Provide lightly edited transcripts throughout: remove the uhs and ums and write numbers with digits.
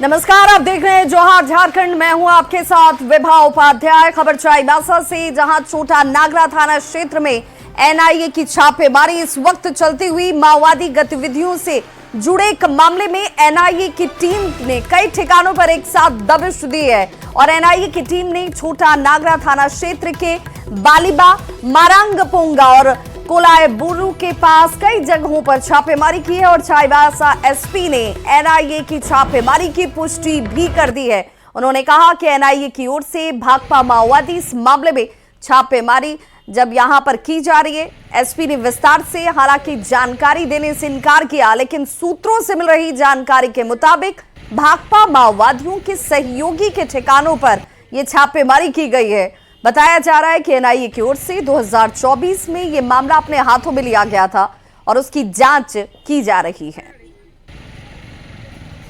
नमस्कार, आप देख रहे हैं जोहार झारखंड। मैं हूं आपके साथ विभा उपाध्याय। खबर चाईबासा से, जहां छोटा नागरा थाना क्षेत्र में एनआईए की छापेमारी इस वक्त चलती हुई माओवादी गतिविधियों से जुड़े एक मामले में एनआईए की टीम ने कई ठिकानों पर एक साथ दबिश दी है और एनआईए की टीम ने छोटा नागरा थाना क्षेत्र के बालिबा, मारांगपोंगा और कोलायबुरु के पास कई जगहों पर छापेमारी की है और चाईबासा एसपी ने एनआईए की छापेमारी की पुष्टि भी कर दी है। उन्होंने कहा कि एनआईए की ओर से भाकपा माओवादी इस मामले में छापेमारी जब यहां पर की जा रही है। एसपी ने विस्तार से हालांकि जानकारी देने से इनकार किया, लेकिन सूत्रों से मिल रही जानकारी के मुताबिक भाकपा माओवादियों के सहयोगी के ठिकानों पर यह छापेमारी की गई है। बताया जा रहा है कि एनआईए की ओर से 2024 में यह मामला अपने हाथों में लिया गया था और उसकी जांच की जा रही है।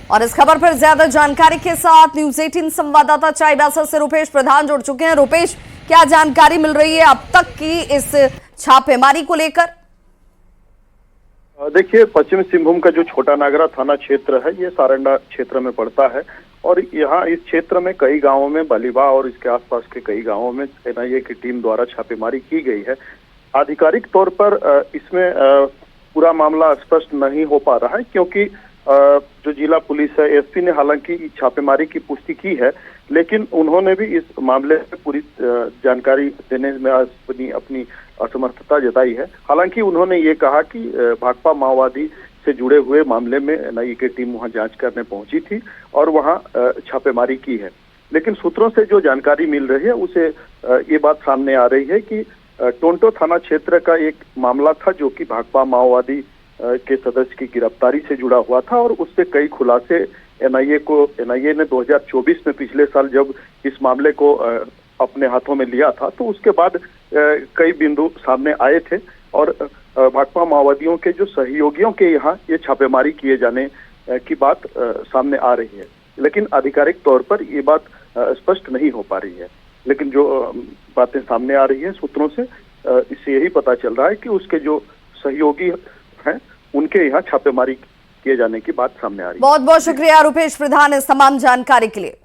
और इस खबर पर ज्यादा जानकारी के साथ न्यूज 18 संवाददाता चाईबासा से रुपेश प्रधान जुड़ चुके हैं। रुपेश, क्या जानकारी मिल रही है अब तक की इस छापेमारी को लेकर? देखिए, पश्चिम सिंहभूम का जो छोटा नागरा थाना क्षेत्र है, ये सारंडा क्षेत्र में पड़ता है और यहाँ इस क्षेत्र में कई गांवों में बालिबा और इसके आसपास के कई गांवों में एनआईए की टीम द्वारा छापेमारी की गई है। आधिकारिक तौर पर इसमें पूरा मामला स्पष्ट नहीं हो पा रहा है, क्योंकि जो जिला पुलिस है, एसपी ने हालांकि छापेमारी की पुष्टि की है, लेकिन उन्होंने भी इस मामले में पूरी जानकारी देने में अपनी असमर्थता जताई है। हालांकि उन्होंने ये कहा कि भाकपा माओवादी से जुड़े हुए मामले में एनआईए की टीम वहां जांच करने पहुंची थी और वहां छापेमारी की है। लेकिन सूत्रों से जो जानकारी मिल रही है उसे ये बात सामने आ रही है कि टोंटो थाना क्षेत्र का एक मामला था जो कि भाकपा माओवादी के सदस्य की गिरफ्तारी से जुड़ा हुआ था और उससे कई खुलासे एनआईए ने 2024 में, पिछले साल जब इस मामले को अपने हाथों में लिया था, तो उसके बाद कई बिंदु सामने आए थे और भाकपा माओवादियों के जो सहयोगियों के यहाँ ये छापेमारी किए जाने की बात सामने आ रही है। लेकिन आधिकारिक तौर पर ये बात स्पष्ट नहीं हो पा रही है। लेकिन जो बातें सामने आ रही है सूत्रों से, इससे यही पता चल रहा है कि उसके जो सहयोगी हैं उनके यहाँ छापेमारी किए जाने की बात सामने आ रही है। बहुत बहुत शुक्रिया रुपेश प्रधान इस तमाम जानकारी के लिए।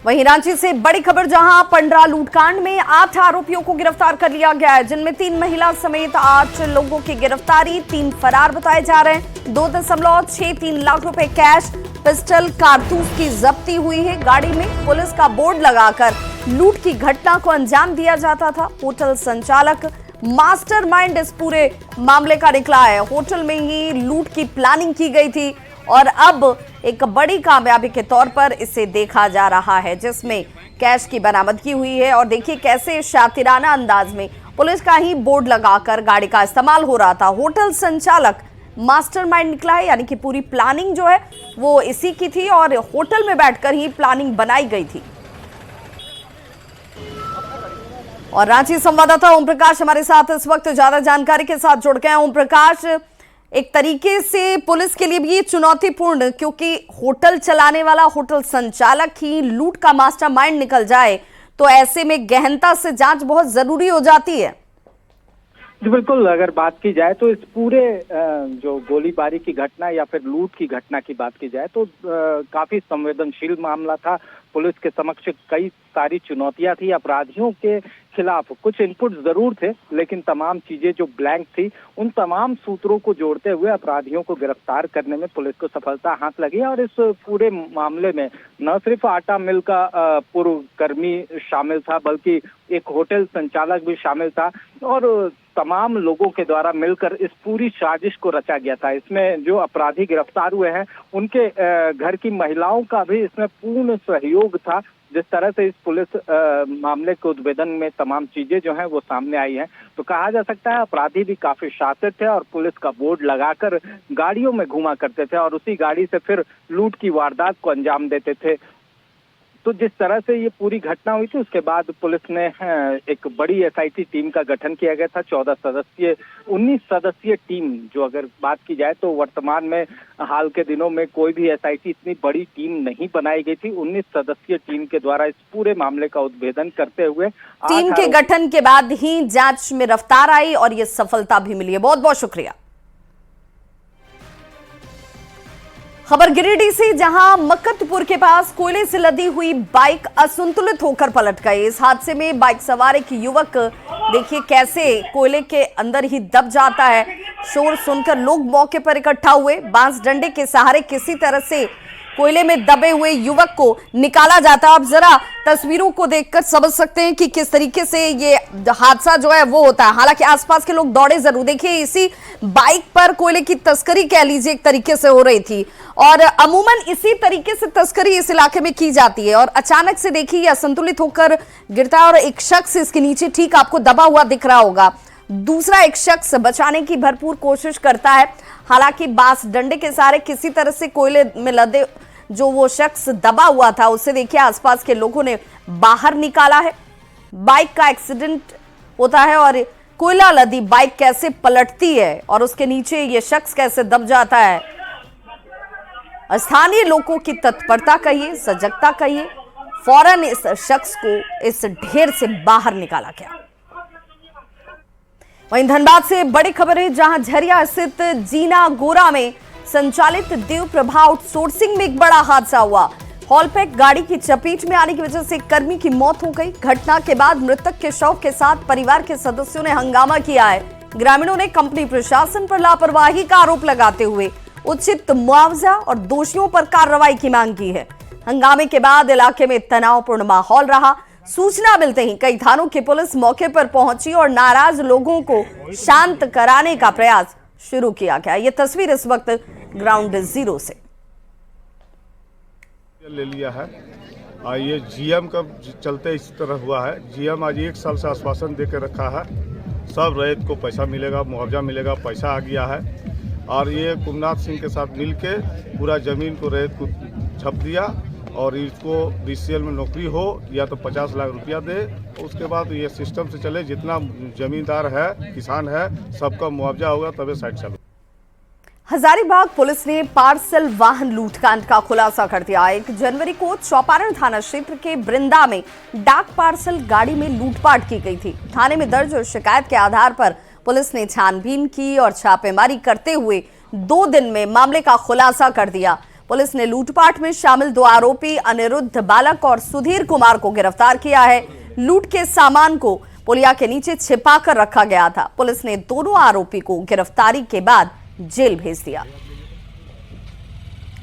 वहीं रांची से बड़ी खबर, जहां पंडरा लूटकांड में 8 आरोपियों को गिरफ्तार कर लिया गया है, जिनमें 3 महिला समेत 8 लोगों की गिरफ्तारी। 3 फरार बताए जा रहे हैं। 2.63 लाख रुपए कैश, पिस्टल, कारतूस की जब्ती हुई है। गाड़ी में पुलिस का बोर्ड लगाकर लूट की घटना को अंजाम दिया जाता था। होटल संचालक मास्टरमाइंड इस पूरे मामले का निकला है। होटल में ही लूट की प्लानिंग की गई थी और अब एक बड़ी कामयाबी के तौर पर इसे देखा जा रहा है, जिसमें कैश की बरामदगी हुई है। और देखिए कैसे शातिराना अंदाज में पुलिस का ही बोर्ड लगाकर गाड़ी का इस्तेमाल हो रहा था। होटल संचालक मास्टरमाइंड निकला है, यानी कि पूरी प्लानिंग जो है वो इसी की थी और होटल में बैठकर ही प्लानिंग बनाई गई थी। और रांची संवाददाता ओम प्रकाश हमारे साथ इस वक्त ज्यादा जानकारी के साथ जुड़ गए हैं। ओम प्रकाश, एक तरीके से पुलिस के लिए भी ये चुनौतीपूर्ण, क्योंकि होटल चलाने वाला होटल संचालक ही लूट का मास्टरमाइंड निकल जाए, तो ऐसे में गहनता से जांच बहुत जरूरी हो जाती है। जी बिल्कुल, अगर बात की जाए तो इस पूरे जो गोलीबारी की घटना या फिर लूट की घटना की बात की जाए तो काफी संवेदनशील मामला था। पुलिस के समक्ष कई सारी चुनौतियां थी। अपराधियों के खिलाफ कुछ इनपुट जरूर थे, लेकिन तमाम चीजें जो ब्लैंक थी, उन तमाम सूत्रों को जोड़ते हुए अपराधियों को गिरफ्तार करने में पुलिस को सफलता हाथ लगी। और इस पूरे मामले में न सिर्फ आटा मिल का पूर्व कर्मी शामिल था, बल्कि एक होटल संचालक भी शामिल था और तमाम लोगों के द्वारा मिलकर इस पूरी साजिश को रचा गया था। इसमें जो अपराधी गिरफ्तार हुए हैं उनके घर की महिलाओं का भी इसमें पूर्ण सहयोग था। जिस तरह से इस पुलिस मामले के उद्भेदन में तमाम चीजें जो हैं वो सामने आई हैं, तो कहा जा सकता है अपराधी भी काफी शातिर थे और पुलिस का बोर्ड लगाकर गाड़ियों में घुमा करते थे और उसी गाड़ी से फिर लूट की वारदात को अंजाम देते थे। तो जिस तरह से ये पूरी घटना हुई थी, उसके बाद पुलिस ने एक बड़ी एसआईटी टीम का गठन किया गया था। 19 सदस्यीय टीम, जो अगर बात की जाए तो वर्तमान में हाल के दिनों में कोई भी एसआईटी इतनी बड़ी टीम नहीं बनाई गई थी। 19 सदस्यीय टीम के द्वारा इस पूरे मामले का उद्भेदन करते हुए टीम के गठन के बाद ही जांच में रफ्तार आई और ये सफलता भी मिली है। बहुत बहुत शुक्रिया। खबर गिरिडीह से, जहां मक्कतपुर के पास कोयले से लदी हुई बाइक असंतुलित होकर पलट गई। इस हादसे में बाइक सवार एक युवक देखिए कैसे कोयले के अंदर ही दब जाता है। शोर सुनकर लोग मौके पर इकट्ठा हुए। बांस डंडे के सहारे किसी तरह से कोयले में दबे हुए युवक को निकाला जाता है। आप जरा तस्वीरों को देखकर समझ सकते हैं कि किस तरीके से ये हादसा जो है वो होता है। हालांकि आसपास के लोग दौड़े जरूर। देखिए इसी बाइक पर कोयले की तस्करी कह लीजिए एक तरीके से हो रही थी और अमूमन इसी तरीके से तस्करी इस इलाके में की जाती है। और अचानक से देखिए ये असंतुलित होकर गिरता है और एक शख्स इसके नीचे ठीक आपको दबा हुआ दिख रहा होगा। दूसरा एक शख्स बचाने की भरपूर कोशिश करता है। हालांकि बांस डंडे के सहारे किसी तरह से कोयले में लदे जो वो शख्स दबा हुआ था उसे देखिए आसपास के लोगों ने बाहर निकाला है। बाइक का एक्सीडेंट होता है और कोयला लदी बाइक कैसे पलटती है और उसके नीचे ये शख्स कैसे दब जाता है। स्थानीय लोगों की तत्परता कहिए, सजगता कहिए, फौरन इस शख्स को इस ढेर से बाहर निकाला गया। वहीं धनबाद से बड़ी खबर है, जहां झरिया स्थित जीना गोरा में संचालित देव प्रभा आउटसोर्सिंग में एक बड़ा हादसा हुआ। हॉलपैक गाड़ी की चपेट में आने की वजह से कर्मी की मौत हो गई। घटना के बाद मृतक के शव के साथ परिवार के सदस्यों ने हंगामा किया है। ग्रामीणों ने कंपनी प्रशासन पर लापरवाही का आरोप लगाते हुए उचित मुआवजा और दोषियों पर कार्रवाई की मांग की है। हंगामे के बाद इलाके में तनावपूर्ण माहौल रहा। सूचना मिलते ही कई थानों की पुलिस मौके पर पहुंची और नाराज लोगों को शांत कराने का प्रयास शुरू किया गया। ये तस्वीर इस वक्त ग्राउंड जीरो से ले लिया है। ये जीएम का चलते इस तरह हुआ है। जीएम आज 1 साल से आश्वासन देकर रखा है, सब रैयत को पैसा मिलेगा, मुआवजा मिलेगा, पैसा आ गया है। और ये कुमनाथ सिंह के साथ मिलके पूरा जमीन को रैयत को छप दिया और इसको बीसीएल में नौकरी हो या तो 50 लाख रुपया दे। उसके बाद ये सिस्टम से चले, जितना जमींदार है, किसान है, सबका मुआवजा होगा तभी साइड चलो। हजारीबाग पुलिस ने पार्सल वाहन लूटकांड का खुलासा कर दिया। 1 जनवरी को चौपारण थाना क्षेत्र के बृंदा में डाक पार्सल गाड़ी में लूटपाट की गई थी। थाने में दर्ज शिकायत के आधार पर पुलिस ने छानबीन की और छापेमारी करते हुए 2 दिन में मामले का खुलासा कर दिया। पुलिस ने लूटपाट में शामिल 2 आरोपी अनिरुद्ध बालक और सुधीर कुमार को गिरफ्तार किया है। लूट के सामान को पुलिया के नीचे छिपाकर रखा गया था। पुलिस ने दोनों आरोपी को गिरफ्तारी के बाद जेल भेज दिया।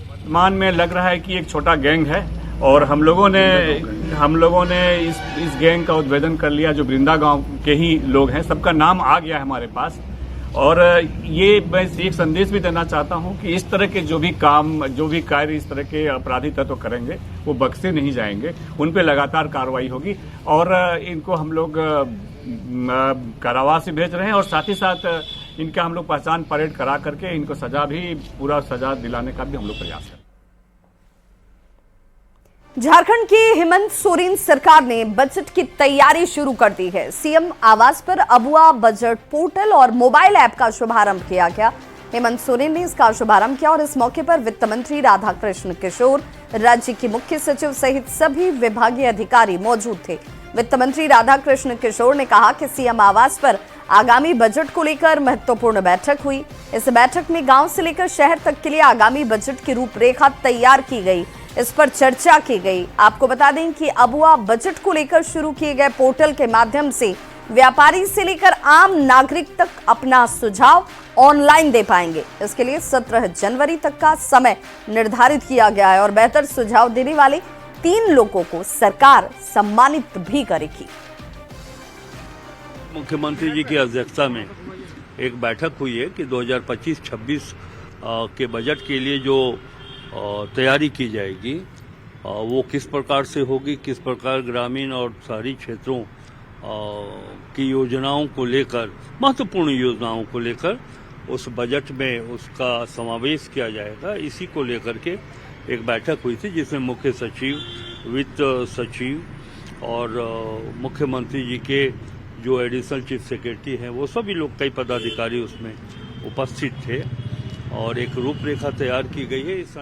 वर्तमान में लग रहा है कि एक छोटा गैंग है और हम लोगों ने इस गैंग का उद्भेदन कर लिया। जो वृंदा गांव के ही लोग हैं, सबका नाम आ गया है हमारे पास। और ये मैं एक संदेश भी देना चाहता हूं कि इस तरह के जो भी कार्य इस तरह के अपराधी तत्व करेंगे वो बख्शे नहीं जाएंगे। उन पे लगातार कार्रवाई होगी और इनको हम लोग कारावास से भेज रहे हैं और साथ ही साथ इनका हम लोग पहचान परेड करा करके इनको पूरा सजा दिलाने का भी हम लोग प्रयास करें। झारखंड की हेमंत सोरेन सरकार ने बजट की तैयारी शुरू कर दी है। सीएम आवास पर अबुआ बजट पोर्टल और मोबाइल ऐप का शुभारंभ किया गया। हेमंत सोरेन ने इसका शुभारंभ किया और इस मौके पर वित्त मंत्री राधाकृष्ण किशोर, राज्य के मुख्य सचिव सहित सभी विभागीय अधिकारी मौजूद थे। वित्त मंत्री राधाकृष्ण किशोर ने कहा कि सीएम आवास पर आगामी बजट को लेकर महत्वपूर्ण बैठक हुई। इस बैठक में गांव से लेकर शहर तक के लिए आगामी बजट की रूपरेखा तैयार की गई, इस पर चर्चा की गई। आपको बता दें कि अबुआ बजट को लेकर शुरू किए गए पोर्टल के माध्यम से व्यापारी से लेकर आम नागरिक तक अपना सुझाव ऑनलाइन दे पाएंगे। इसके लिए 17 जनवरी तक का समय निर्धारित किया गया है और बेहतर सुझाव देने वाले 3 लोगों को सरकार सम्मानित भी करेगी। मुख्यमंत्री जी की अध्यक्षता में एक बैठक हुई है कि 2025-26 के बजट के लिए जो तैयारी की जाएगी वो किस प्रकार से होगी, किस प्रकार ग्रामीण और शहरी क्षेत्रों की योजनाओं को लेकर, महत्वपूर्ण योजनाओं को लेकर उस बजट में उसका समावेश किया जाएगा। इसी को लेकर के एक बैठक हुई थी जिसमें मुख्य सचिव, वित्त सचिव और मुख्यमंत्री जी के जो एडिशनल चीफ सेक्रेटरी हैं वो सभी लोग, कई पदाधिकारी उसमें उपस्थित थे और एक रूपरेखा तैयार की गई है। इस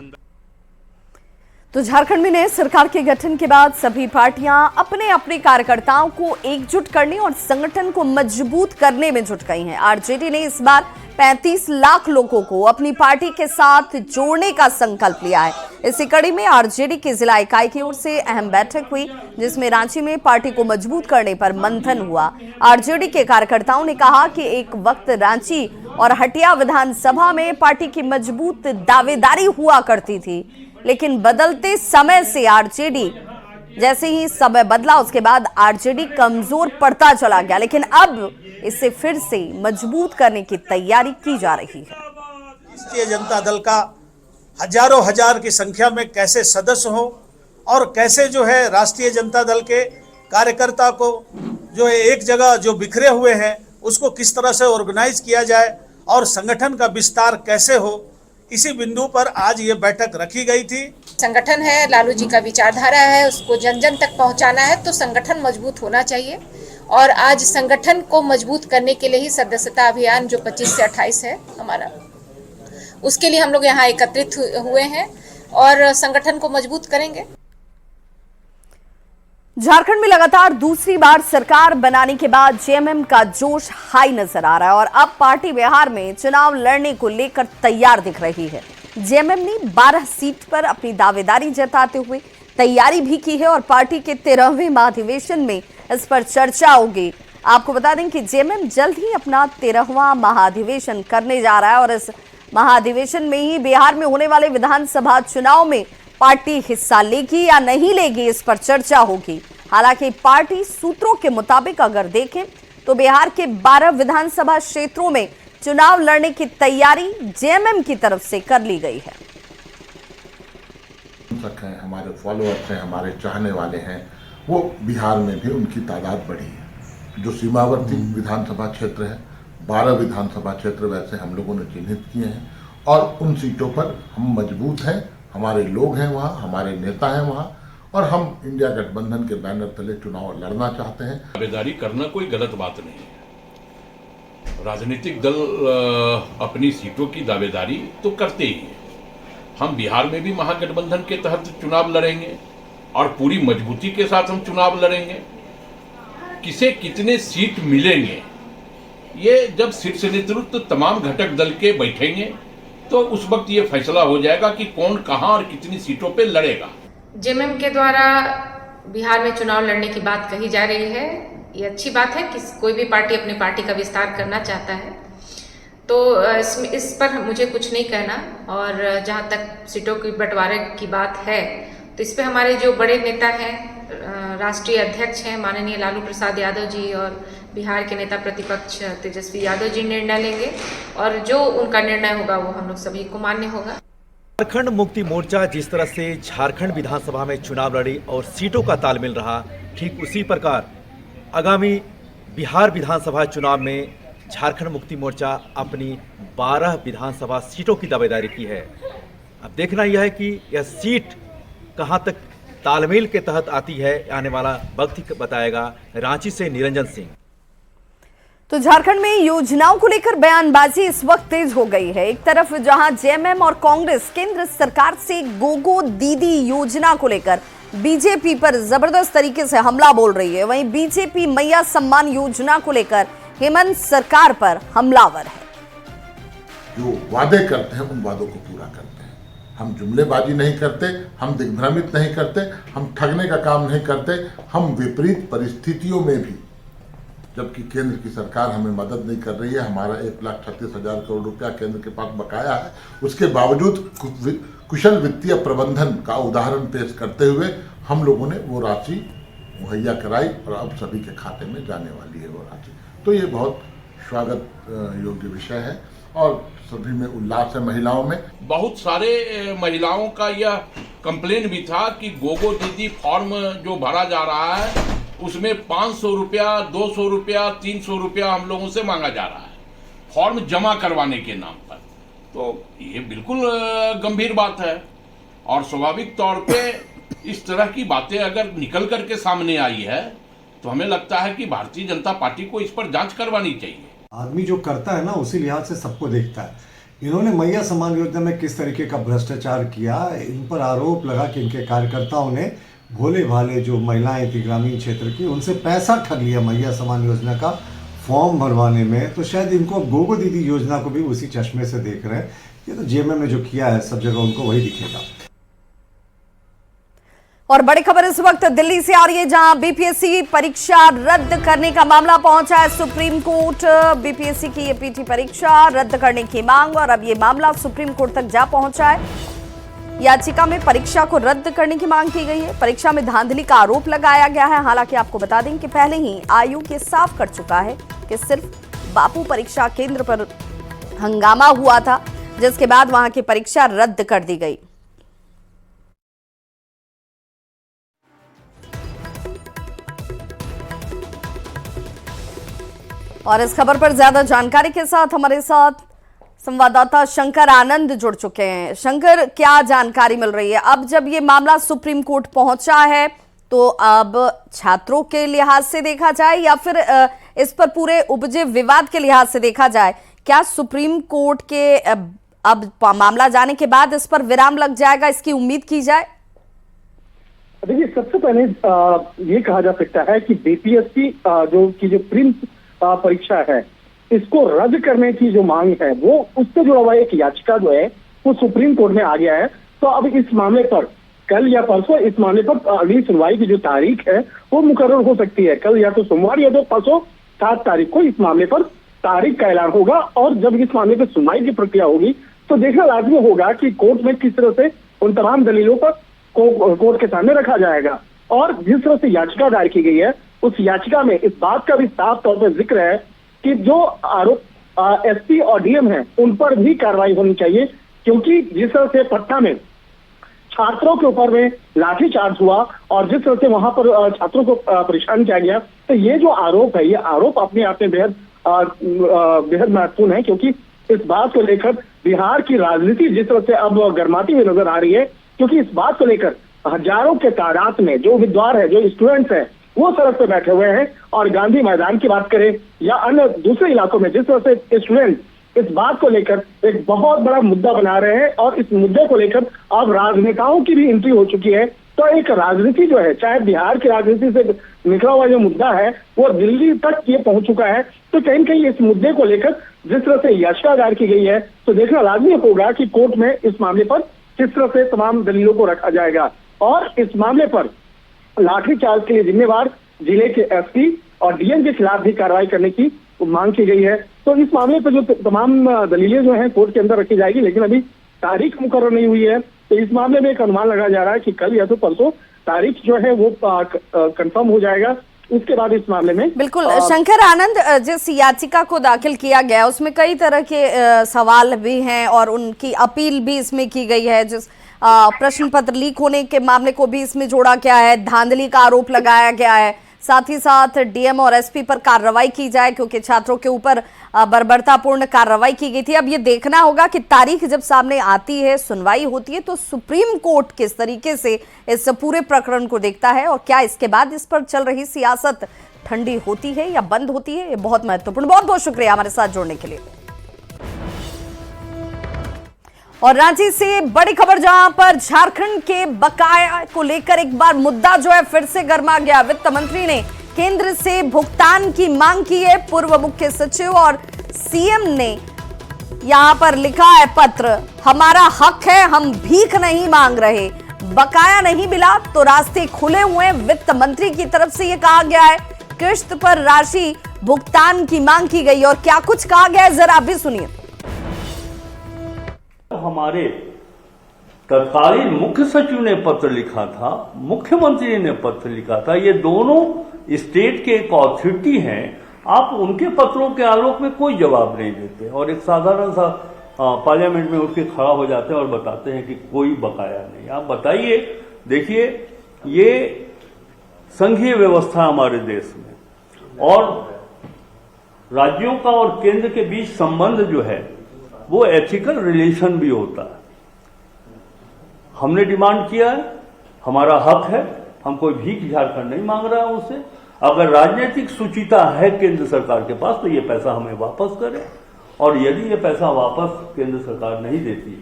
तो झारखंड में नए सरकार के गठन के बाद सभी पार्टियां अपने अपने कार्यकर्ताओं को एकजुट करने और संगठन को मजबूत करने में जुट गई हैं। आरजेडी ने इस बार 35 लाख लोगों को अपनी पार्टी के साथ जोड़ने का संकल्प लिया है। इसी कड़ी में आरजेडी की जिला इकाई की ओर से अहम बैठक हुई, जिसमें रांची में पार्टी को मजबूत करने पर मंथन हुआ। आरजेडी के कार्यकर्ताओं ने कहा कि एक वक्त रांची और हटिया विधानसभा में पार्टी की मजबूत दावेदारी हुआ करती थी, लेकिन बदलते समय से आरजेडी जैसे ही समय बदला उसके बाद आरजेडी कमजोर पड़ता चला गया, लेकिन अब इसे फिर से मजबूत करने की तैयारी की जा रही है। राष्ट्रीय जनता दल का हजारों हजार की संख्या में कैसे सदस्य हो और कैसे जो है राष्ट्रीय जनता दल के कार्यकर्ता को जो है एक जगह जो बिखरे हुए हैं उसको किस तरह से ऑर्गेनाइज किया जाए और संगठन का विस्तार कैसे हो, इसी बिंदु पर आज ये बैठक रखी गई थी। संगठन है, लालू जी का विचारधारा है, उसको जन जन तक पहुंचाना है, तो संगठन मजबूत होना चाहिए। और आज संगठन को मजबूत करने के लिए ही सदस्यता अभियान जो 25 से 28 है हमारा, उसके लिए हम लोग यहाँ एकत्रित हुए हैं और संगठन को मजबूत करेंगे। झारखंड में लगातार दूसरी बार सरकार बनाने के बाद जेएमएम का जोश हाई नजर आ रहा है और अब पार्टी बिहार में चुनाव लड़ने को लेकर तैयार दिख रही है। जेएमएम ने 12 सीट पर अपनी दावेदारी जताते हुए तैयारी भी की है और पार्टी के 13वें महाधिवेशन में इस पर चर्चा होगी। आपको बता दें कि जेएमएम जल्द ही अपना 13वां महाधिवेशन करने जा रहा है और इस महाधिवेशन में ही बिहार में होने वाले विधानसभा चुनाव में पार्टी हिस्सा लेगी या नहीं लेगी, इस पर चर्चा होगी। हालांकि पार्टी सूत्रों के मुताबिक अगर देखें तो बिहार के 12 विधानसभा क्षेत्रों में चुनाव लड़ने की तैयारी जेएमएम की तरफ से कर ली गई है। हमारे फॉलोअर्स हैं, हमारे चाहने वाले हैं, वो बिहार में भी उनकी तादाद बढ़ी है। जो सीमावर्ती विधानसभा क्षेत्र है, 12 विधानसभा क्षेत्र वैसे हम लोगों ने चिन्हित किए हैं और उन सीटों पर हम मजबूत हैं। हमारे लोग हैं वहाँ, हमारे नेता हैं वहाँ और हम इंडिया गठबंधन के बैनर तले चुनाव लड़ना चाहते हैं। दावेदारी करना कोई गलत बात नहीं है। राजनीतिक दल अपनी सीटों की दावेदारी तो करते ही हैं। हम बिहार में भी महागठबंधन के तहत चुनाव लड़ेंगे और पूरी मजबूती के साथ हम चुनाव लड़ेंगे। किसे कितने सीट मिलेंगे, ये जब शीर्ष नेतृत्व तमाम घटक दल के बैठेंगे तो उस वक्त ये फैसला हो जाएगा कि कौन कहां और कितनी सीटों पे लड़ेगा। जेएमएम के द्वारा बिहार में चुनाव लड़ने की बात कही जा रही है, ये अच्छी बात है कि कोई भी पार्टी अपनी पार्टी का विस्तार करना चाहता है, तो इस पर मुझे कुछ नहीं कहना। और जहां तक सीटों की बंटवारे की बात है तो इस पे हमारे जो बड़े नेता हैं, राष्ट्रीय अध्यक्ष हैं माननीय लालू प्रसाद यादव जी और बिहार के नेता प्रतिपक्ष तेजस्वी यादव जी निर्णय लेंगे और जो उनका निर्णय होगा वो हम लोग सभी को मान्य होगा। झारखंड मुक्ति मोर्चा जिस तरह से झारखंड विधानसभा में चुनाव लड़ी और सीटों का तालमेल रहा, ठीक उसी प्रकार आगामी बिहार विधानसभा चुनाव में झारखंड मुक्ति मोर्चा अपनी 12 विधानसभा सीटों की दावेदारी की है। अब देखना यह है कि यह सीट कहां तक तालमेल के तहत आती है, आने वाला वक्त ही बताएगा। रांची से निरंजन सिंह। तो झारखंड में योजनाओं को लेकर बयानबाजी इस वक्त तेज हो गई है। एक तरफ जहां जेएमएम और कांग्रेस केंद्र सरकार से गोगो दीदी योजना को लेकर बीजेपी पर जबरदस्त तरीके से हमला बोल रही है, वहीं बीजेपी मैया सम्मान योजना को लेकर हेमंत सरकार पर हमलावर है। जो वादे करते हैं उन वादों को पूरा करते हैं। हम जुमलेबाजी नहीं करते, हम दिग्भ्रमित नहीं करते, हम ठगने का काम नहीं करते। हम विपरीत परिस्थितियों में भी, जबकि केंद्र की सरकार हमें मदद नहीं कर रही है, हमारा 1,36,000 करोड़ रुपया केंद्र के पास बकाया है, उसके बावजूद कुशल वित्तीय प्रबंधन का उदाहरण पेश करते हुए हम लोगों ने वो राशि मुहैया कराई और अब सभी के खाते में जाने वाली है वो राशि। तो ये बहुत स्वागत योग्य विषय है और सभी में उल्लास है। महिलाओं में बहुत सारे महिलाओं का यह कंप्लेन भी था कि गोगो दीदी फॉर्म जो भरा जा रहा है उसमें 500 रुपया, 200 रुपया, 300 रुपया हम लोगों से मांगा जा रहा है फॉर्म जमा करवाने के नाम पर। तो ये बिल्कुल गंभीर बात है और स्वाभाविक तौर पे इस तरह की बातें अगर निकल करके सामने आई है तो हमें लगता है कि भारतीय जनता पार्टी को इस पर जांच करवानी चाहिए। आदमी जो करता है ना उसी लिहाज से सबको देखता है। इन्होंने मैया सम्मान योजना में किस तरीके का भ्रष्टाचार किया, इन पर आरोप लगा कि इनके कार्यकर्ताओं ने भोले भाले जो महिलाएं थी ग्रामीण क्षेत्र की, उनसे पैसा ठग लिया मैया सम्मान योजना का फॉर्म भरवाने में। तो शायद इनको गोगो दीदी योजना को भी उसी चश्मे से देख रहे हैं। ये तो जेएमएम ने जो किया है सब जगह उनको वही दिखेगा। और बड़ी खबर इस वक्त दिल्ली से आ रही है, जहां बीपीएससी परीक्षा रद्द करने का मामला पहुंचा है सुप्रीम कोर्ट। बीपीएससी की पीटी परीक्षा रद्द करने की मांग, और अब ये मामला सुप्रीम कोर्ट तक जा पहुंचा है। याचिका में परीक्षा को रद्द करने की मांग की गई है। परीक्षा में धांधली का आरोप लगाया गया है। हालांकि आपको बता दें कि पहले ही आयोग ये साफ कर चुका है कि सिर्फ बापू परीक्षा केंद्र पर हंगामा हुआ था, जिसके बाद वहां की परीक्षा रद्द कर दी गई। और इस खबर पर ज्यादा जानकारी के साथ हमारे साथ संवाददाता शंकर आनंद जुड़ चुके हैं। शंकर, क्या जानकारी मिल रही है? अब जब ये मामला सुप्रीम कोर्ट पहुंचा है तो अब छात्रों के लिहाज से देखा जाए या फिर इस पर पूरे उपजे विवाद के लिहाज से देखा जाए, क्या सुप्रीम कोर्ट के अब मामला जाने के बाद इस पर विराम लग जाएगा, इसकी उम्मीद की जाए? देखिए, सबसे पहले ये कहा जा सकता है कि बीपीएससी जो प्रीलिम्स परीक्षा है, इसको रद्द करने की जो मांग है वो उससे जुड़ा हुआ एक याचिका जो है वो सुप्रीम कोर्ट में आ गया है। तो अब इस मामले पर कल या परसों इस मामले पर अगली सुनवाई की जो तारीख है वो मुकर्रर हो सकती है। कल या तो सोमवार या तो परसों 7 तारीख को इस मामले पर तारीख का ऐलान होगा। और जब इस मामले पर सुनवाई की प्रक्रिया होगी तो देखना लाजमी होगा कि कोर्ट में किस तरह से उन तमाम दलीलों पर कोर्ट के सामने रखा जाएगा। और जिस तरह से याचिका दायर की गई है उस याचिका में इस बात का भी साफ तौर पर जिक्र है कि जो आरोप एसपी और डीएम है उन पर भी कार्रवाई होनी चाहिए, क्योंकि जिस तरह से पटना में छात्रों के ऊपर में लाठीचार्ज हुआ और जिस तरह से वहां पर छात्रों को परेशान किया गया, तो ये जो आरोप है ये आरोप अपने आप में बेहद महत्वपूर्ण है। क्योंकि इस बात को लेकर बिहार की राजनीति जिस तरह से अब गर्माती हुई नजर आ रही है, क्योंकि इस बात को लेकर हजारों के तादाद में जो उम्मीदवार है, जो स्टूडेंट्स हैं, वो सड़क पे बैठे हुए हैं। और गांधी मैदान की बात करें या अन्य दूसरे इलाकों में जिस तरह से स्टूडेंट इस बात को लेकर एक बहुत बड़ा मुद्दा बना रहे हैं और इस मुद्दे को लेकर अब राजनेताओं की भी एंट्री हो चुकी है। तो एक राजनीति जो है, चाहे बिहार की राजनीति से निकला हुआ जो मुद्दा है वो दिल्ली तक ये पहुंच चुका है। तो कहीं न कहीं इस मुद्दे को लेकर जिस तरह से याचिका दायर की गई है तो देखना लाजमी होगा कि कोर्ट में इस मामले पर किस तरह से तमाम दलीलों को रखा जाएगा। और इस मामले पर लाठीचार्ज के लिए जिम्मेवार जिले के एसपी और डीएम के खिलाफ भी कार्रवाई करने की मांग की गई है। तो इस मामले पर जो तमाम दलीलें जो हैं कोर्ट के अंदर रखी जाएगी, लेकिन अभी तारीख मुकर्रर नहीं हुई है। तो इस मामले में एक अनुमान लगाया जा रहा है कि कल या तो परसों तारीख जो है वो कंफर्म हो जाएगा। उसके बाद इस मामले में बिल्कुल शंकर आनंद, जिस याचिका को दाखिल किया गया उसमें कई तरह के सवाल भी हैं और उनकी अपील भी इसमें की गई है। जिस प्रश्न पत्र लीक होने के मामले को भी इसमें जोड़ा गया है, धांधली का आरोप लगाया गया है, साथ ही साथ डीएम और एसपी पर कार्रवाई की जाए क्योंकि छात्रों के ऊपर बर्बरतापूर्ण कार्रवाई की गई थी। अब ये देखना होगा कि तारीख जब सामने आती है, सुनवाई होती है, तो सुप्रीम कोर्ट किस तरीके से इस पूरे प्रकरण को देखता है और क्या इसके बाद इस पर चल रही सियासत ठंडी होती है या बंद होती है। ये बहुत महत्वपूर्ण। बहुत बहुत शुक्रिया हमारे साथ जुड़ने के लिए। और रांची से बड़ी खबर, जहां पर झारखंड के बकाया को लेकर एक बार मुद्दा जो है फिर से गर्मा गया। वित्त मंत्री ने केंद्र से भुगतान की मांग की है। पूर्व मुख्य सचिव और सीएम ने यहां पर लिखा है पत्र, हमारा हक है, हम भीख नहीं मांग रहे, बकाया नहीं मिला तो रास्ते खुले हुए। वित्त मंत्री की तरफ से यह कहा गया है, किश्त पर राशि भुगतान की मांग की गई। और क्या कुछ कहा गया है जरा भी सुनिए। हमारे तत्कालीन मुख्य सचिव ने पत्र लिखा था, मुख्यमंत्री ने पत्र लिखा था, ये दोनों स्टेट के एक अथॉरिटी हैं। आप उनके पत्रों के आलोक में कोई जवाब नहीं देते और एक साधारण सा पार्लियामेंट में उठ के खड़ा हो जाते हैं और बताते हैं कि कोई बकाया नहीं। आप बताइए, देखिए ये संघीय व्यवस्था हमारे देश में और राज्यों का और केंद्र के बीच संबंध जो है वो एथिकल रिलेशन भी होता है। हमने डिमांड किया है, हमारा हक है, हम कोई भीख झारखंड नहीं मांग रहा है उससे। अगर राजनीतिक सुचिता है केंद्र सरकार के पास तो ये पैसा हमें वापस करे और यदि ये पैसा वापस केंद्र सरकार नहीं देती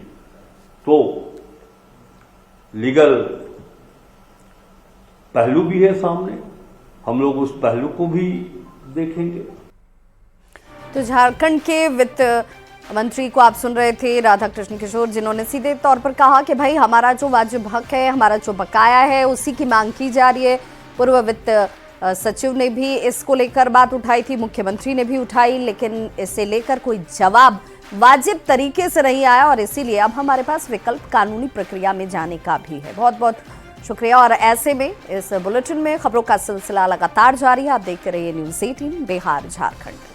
तो लीगल पहलू भी है सामने, हम लोग उस पहलू को भी देखेंगे। तो झारखंड के वित्त मंत्री को आप सुन रहे थे, राधा कृष्ण किशोर, जिन्होंने सीधे तौर पर कहा कि भाई हमारा जो वाजिब हक है, हमारा जो बकाया है, उसी की मांग की जा रही है। पूर्व वित्त सचिव ने भी इसको लेकर बात उठाई थी, मुख्यमंत्री ने भी उठाई, लेकिन इसे लेकर कोई जवाब वाजिब तरीके से नहीं आया और इसीलिए अब हमारे पास विकल्प कानूनी प्रक्रिया में जाने का भी है। बहुत बहुत शुक्रिया। और ऐसे में इस बुलेटिन में खबरों का सिलसिला लगातार जारी है। आप देखते रहिए न्यूज़ 18 बिहार झारखंड।